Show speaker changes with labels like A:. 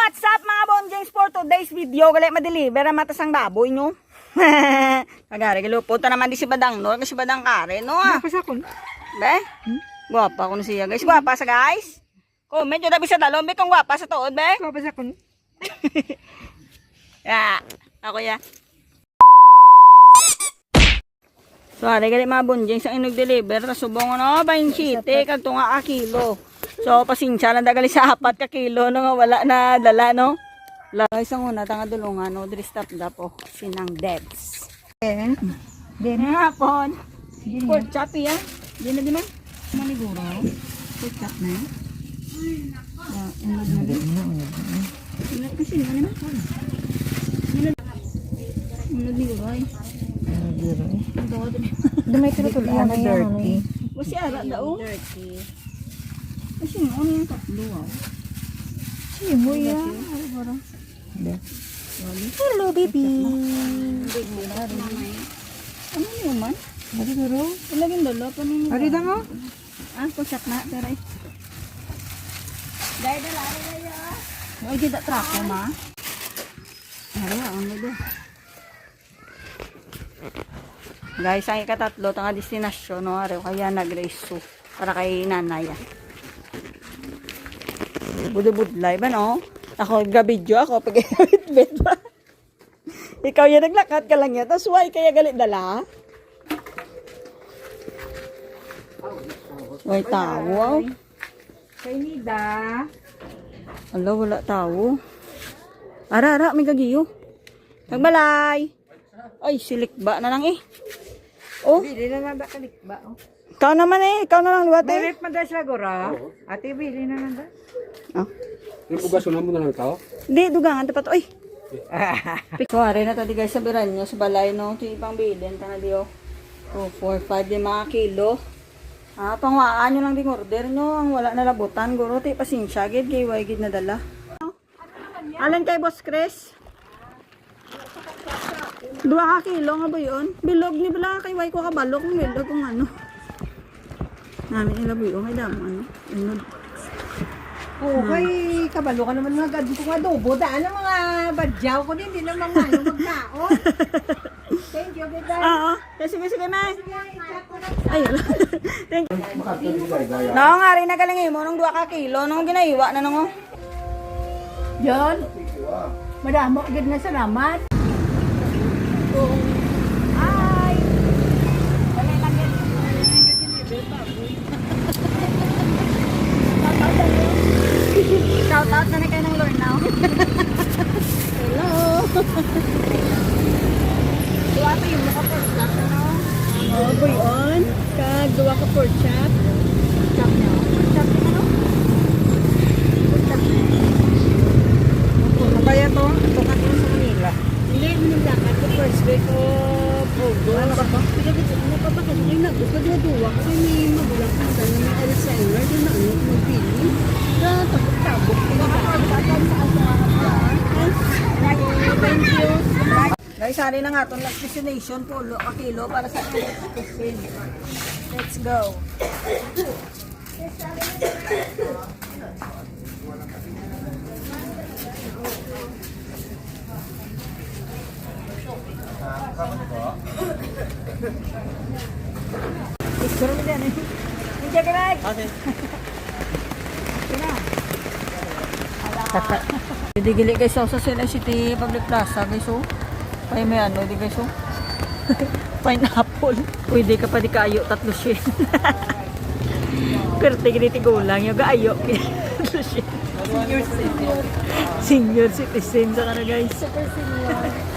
A: What's up mga bonjings for today's video? Gali ma-deliver ang matasang baboy no. Kagari galo punta naman di si Badang no, kasi Badang kare no.
B: Pasakon.
A: Be? Guwapa ko na siya guys. Guwapa sa guys. Comment nyo dabi sa dalom be kung guwapa sa tuod be.
B: Pasakon.
A: Ya, ako ya. So, ari gali mga bonjings ang inog-deliver subong no 27 kag tunga ka kilo. So, pasensya lang dagali sa 4 ka kilo no nga wala na dala no. Guys, ang una tanga dulungan no, diri stop da po sinang Debs. Din hapon. Pork chop yan. Di na man. Maniguro. Pork chop na. Unod na din. Unod kasi na naman. Unod ni Guroy.
B: Dumay tuloy-tuloy na dirty.
A: Wasi ara daw. Dirty. Kasi ano yung tatlo ah.
B: Simo ya. Hello baby.
A: Ano yun man?
B: Ari daro.
A: Ilagin dalo pa nung.
B: Ari dango.
A: Ah, pusak na pero. Dai dala ya. Oy di da trako ma. Ari ang do. Guys, ang ikatatlo tanga destinasyon no, ari kaya nag-race para kay nanay. Budubudlay ba no? Ako ga-video ako pag bed ba. Ikaw yan naglakad ka lang yan. Tapos why kaya galit dala? Why tao?
B: Kay Nida.
A: Ala, wala tao. Ara, may gagiyo. Nagbalay. Ay, silikba na lang eh. Oh,
B: Bili na nanda kalikba.
A: ikaw naman eh. Ikaw na lang luwate.
B: Merit man da siya gora. Ate bili na nanda.
A: Oh.
C: Yung pugasun mo na lang tao?
A: Hindi, dugangan tapat. Oy. Kuwari na tadi guys sa biran nyo sa balay no. Ito ibang bilin. Tanga di oh. 2, 4, 5 di mga kilo. Ah, pangwaan nyo lang din order nyo. Ang wala na labutan. Guro, ti pasensya. Gid, kay gid na dala. Alin kay Boss Chris? 2 ka kilo nga ba yun? Bilog ni bala kay Way ko kabalok. Kung bilog kung ano. Namin nila buyo. May damo ano. Inod.
B: Oo, kay kabalo ka naman mga gadi ko nga adobo. Daan ang mga badyaw ko din. Hindi naman ano magkaon. Thank you, good day.
A: Oo. Sige, may. Ayun. Thank you. No, nga rin nagalingin mo nung 2 ka kilo. Nung ginaiwa na nung.
B: Yan. Madamo, agad na salamat.
A: Ay! Shout out na kayo ng Lord now. Hello! Duwa pa yung maka pork chop na no? Oo, buyon. Kag duwa ka pork chop. Chop na. Chop na no? Pork chop na.
B: Kaya to, ito ka sa Manila.
A: Hindi, minagdakan ko first week of August. Ano ba ba? Ano pa ba kasi yung nagdukod na duwa kasi may magulang ka na may Alzheimer doon na ano, magpili. Na tabok-tabok. Thank you. Guys, hari na nga itong last destination po, a kilo para sa tiffin. Let's go. Siguro mo din eh. Hindi ka nag. Okay. Didigili guys sa Sela City Public Plaza guys oh. Pay may ano di guys oh. Pineapple. Pwede ka pa di kaayo 3 siya. Pero tigiti gulang yung kaayo. 3 siya. Senior citizen sa kana guys. Super senior.